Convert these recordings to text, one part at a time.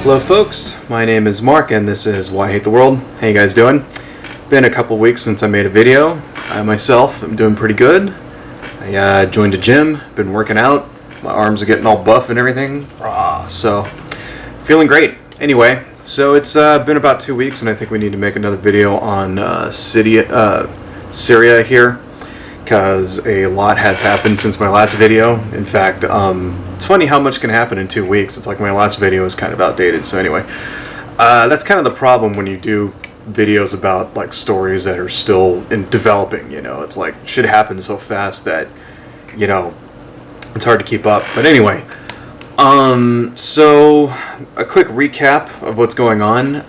Hello folks, my name is Mark and this is Why I Hate the World. How you guys doing? Been a couple weeks since I made a video. I myself am doing pretty good. I joined a gym, been working out. My arms are getting all buff and everything. So, feeling great. Anyway, so it's been about 2 weeks and I think we need to make another video on Syria here, because a lot has happened since my last video. In fact, it's funny how much can happen in 2 weeks. It's like my last video is kind of outdated. So anyway, that's kind of the problem when you do videos about like stories that are still in developing. You know, it's like shit happens so fast that, you know, it's hard to keep up. But anyway, so a quick recap of what's going on.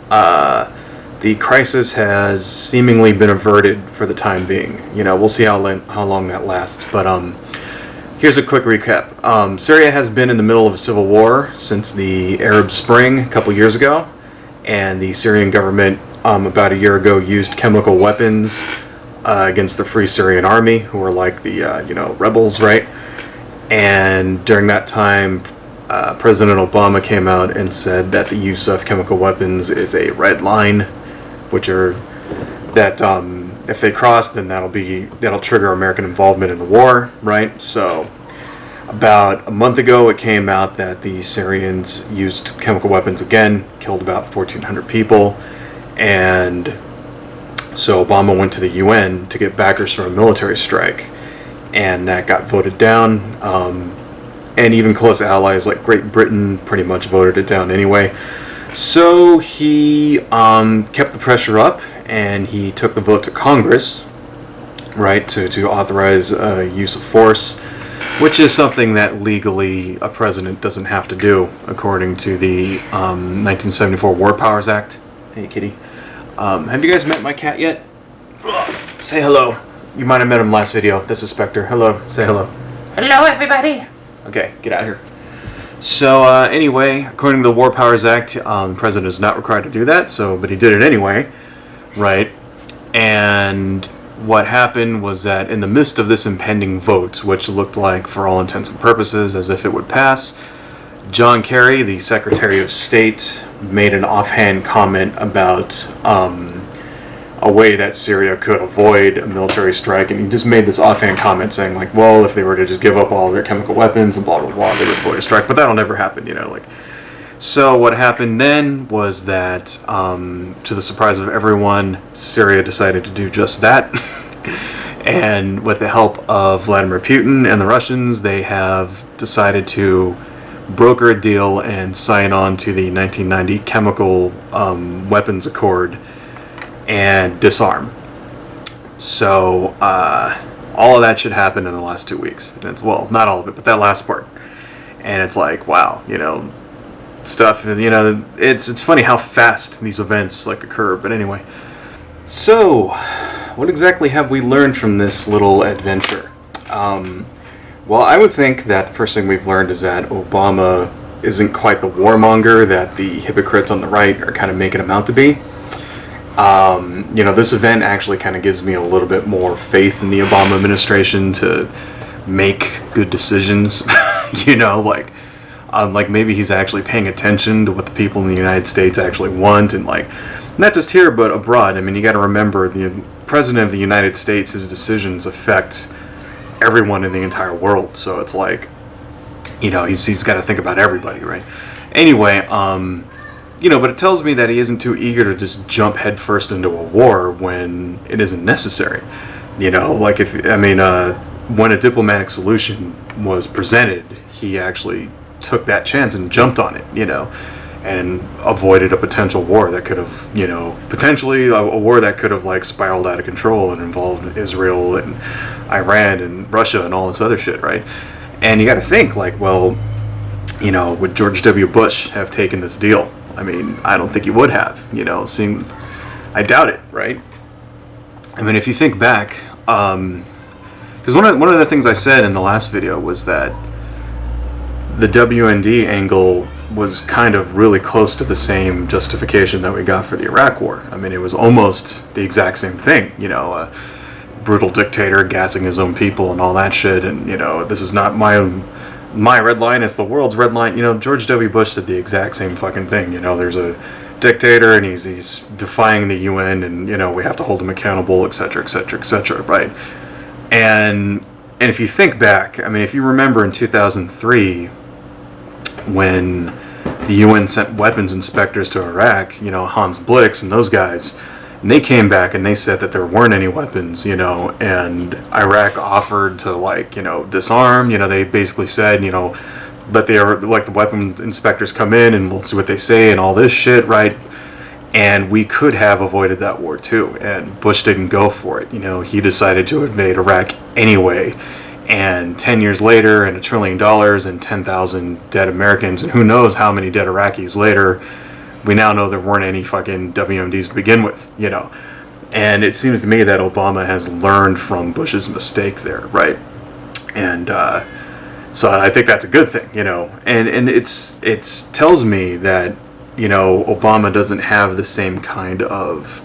The crisis has seemingly been averted for the time being. You know, we'll see how long that lasts. But here's a quick recap. Syria has been in the middle of a civil war since the Arab Spring a couple years ago, and the Syrian government about a year ago used chemical weapons against the Free Syrian Army, who were like the rebels, right? And during that time, President Obama came out and said that the use of chemical weapons is a red line, which are that if they cross, then that'll trigger American involvement in the war, right? So about a month ago, it came out that the Syrians used chemical weapons again, killed about 1,400 people, and so Obama went to the UN to get backers for a military strike, and that got voted down. And even close allies like Great Britain pretty much voted it down anyway. So he kept the pressure up, and he took the vote to Congress, right, to authorize use of force, which is something that legally a president doesn't have to do, according to the 1974 War Powers Act. Hey, kitty. Have you guys met my cat yet? Say hello. You might have met him last video. This is Spectre. Hello. Say hello. Hello, everybody. Okay, get out of here. So anyway, according to the War Powers Act, the president is not required to do that. But he did it anyway, right? And what happened was that in the midst of this impending vote, which looked like, for all intents and purposes, as if it would pass, John Kerry, the Secretary of State, made an offhand comment about a way that Syria could avoid a military strike, and he just made this offhand comment saying like, well, if they were to just give up all their chemical weapons and blah blah blah, they would avoid a strike. But that'll never happen, you know. So what happened then was that, to the surprise of everyone, Syria decided to do just that. And with the help of Vladimir Putin and the Russians, they have decided to broker a deal and sign on to the 1990 Chemical Weapons Accord and disarm. So all of that should happen in the last 2 weeks. And it's, well, not all of it, but that last part. And it's like, wow, you know, stuff, you know, it's funny how fast these events like occur. But anyway, so what exactly have we learned from this little adventure? Well, I would think that the first thing we've learned is that Obama isn't quite the warmonger that the hypocrites on the right are kind of making him out to be. You know, this event actually kind of gives me a little bit more faith in the Obama administration to make good decisions. You know, like maybe he's actually paying attention to what the people in the United States actually want, and like not just here but abroad. I mean, you got to remember, the president of the United States, his decisions affect everyone in the entire world. So it's like, you know, he's got to think about everybody, right? Anyway, you know, but it tells me that he isn't too eager to just jump headfirst into a war when it isn't necessary. You know, like when a diplomatic solution was presented, he actually took that chance and jumped on it, you know, and avoided a potential war that could have, you know, potentially a war that could have like spiraled out of control and involved Israel and Iran and Russia and all this other shit, right? And you got to think like, well, you know, would George W. Bush have taken this deal? I mean, I don't think he would have, you know, I doubt it, right? I mean, if you think back, because one of the things I said in the last video was that the WND angle was kind of really close to the same justification that we got for the Iraq War. I mean, it was almost the exact same thing, you know, a brutal dictator gassing his own people and all that shit, and, you know, this is not my my red line is the world's red line. You know, George W. Bush did the exact same fucking thing. You know, there's a dictator and he's defying the UN, and you know we have to hold him accountable, etc., etc., etc. Right? And if you think back, I mean, if you remember in 2003 when the UN sent weapons inspectors to Iraq, you know, Hans Blix and those guys, and they came back and they said that there weren't any weapons, you know, and Iraq offered to, like, you know, disarm. You know, they basically said, you know, let the weapon inspectors come in and we'll see what they say and all this shit, right? And we could have avoided that war too, and Bush didn't go for it. You know, he decided to invade Iraq anyway, and 10 years later and $1 trillion and 10,000 dead Americans and who knows how many dead Iraqis later, we now know there weren't any fucking WMDs to begin with, you know. And it seems to me that Obama has learned from Bush's mistake there, right? And so I think that's a good thing, you know. And it's tells me that, you know, Obama doesn't have the same kind of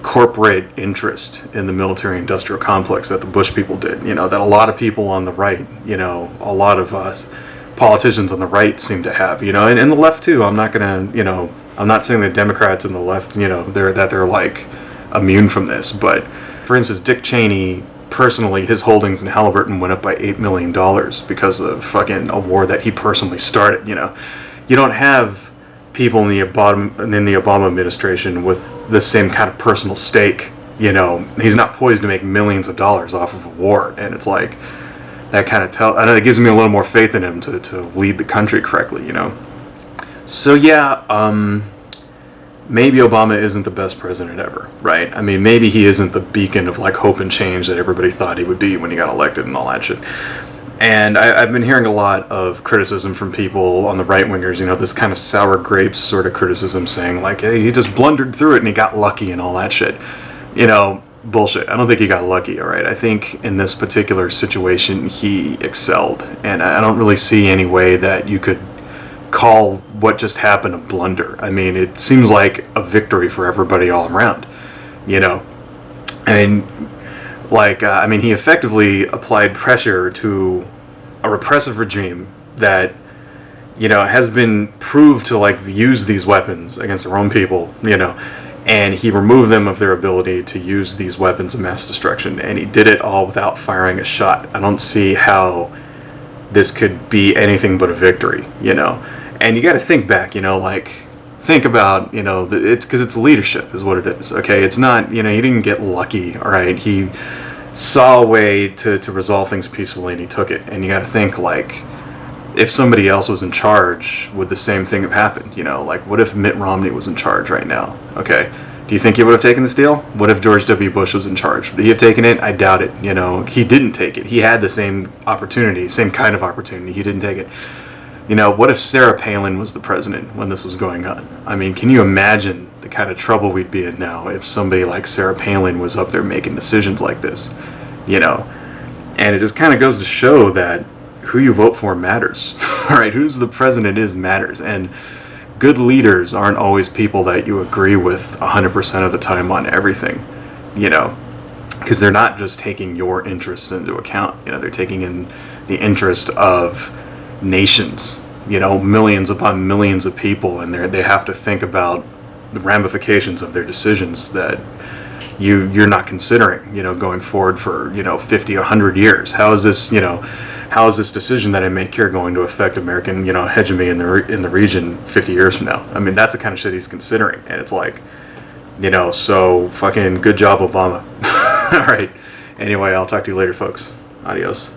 corporate interest in the military-industrial complex that the Bush people did. You know, that a lot of people on the right, you know, a lot of us politicians on the right seem to have, you know, and the left too. I'm not gonna, you know, I'm not saying the Democrats and the left, you know, they're like immune from this. But for instance, Dick Cheney personally, his holdings in Halliburton went up by $8 million because of fucking a war that he personally started. You know, you don't have people in the Obama administration with the same kind of personal stake. You know, he's not poised to make millions of dollars off of a war, and it's like that kind of I know it gives me a little more faith in him to lead the country correctly. You know, so yeah, maybe Obama isn't the best president ever, right? I mean, maybe he isn't the beacon of like hope and change that everybody thought he would be when he got elected and all that shit. And I've been hearing a lot of criticism from people on the right-wingers, you know, this kind of sour grapes sort of criticism saying, like, hey, he just blundered through it and he got lucky and all that shit. You know, bullshit. I don't think he got lucky, all right? I think in this particular situation, he excelled. And I don't really see any way that you could call what just happened a blunder. I mean, it seems like a victory for everybody all around, you know? And like, I mean, he effectively applied pressure to a repressive regime that, you know, has been proved to, like, use these weapons against their own people, you know, and he removed them of their ability to use these weapons of mass destruction, and he did it all without firing a shot. I don't see how this could be anything but a victory, you know. And you got to think back, you know, like, think about, you know, it's because it's leadership is what it is, okay? It's not, you know, he didn't get lucky, all right? He saw a way to resolve things peacefully and he took it. And you got to think, like, if somebody else was in charge, would the same thing have happened? You know, like, what if Mitt Romney was in charge right now? Okay, do you think he would have taken this deal? What if George W. Bush was in charge? Would he have taken it? I doubt it. You know, he didn't take it. He had the same opportunity, same kind of opportunity. He didn't take it. You know, what if Sarah Palin was the president when this was going on? I mean, can you imagine the kind of trouble we'd be in now if somebody like Sarah Palin was up there making decisions like this? You know, and it just kind of goes to show that who you vote for matters. All right, who's the president is matters. And good leaders aren't always people that you agree with 100% of the time on everything, you know, because they're not just taking your interests into account. You know, they're taking in the interest of nations, you know, millions upon millions of people, and they have to think about the ramifications of their decisions that you're not considering, you know, going forward for, you know, 50, 100 years. How is this, you know, how is this decision that I make here going to affect American, you know, hegemony in the region 50 years from now? I mean, that's the kind of shit he's considering, and it's like, you know, so fucking good job, Obama. All right. Anyway, I'll talk to you later, folks. Adios.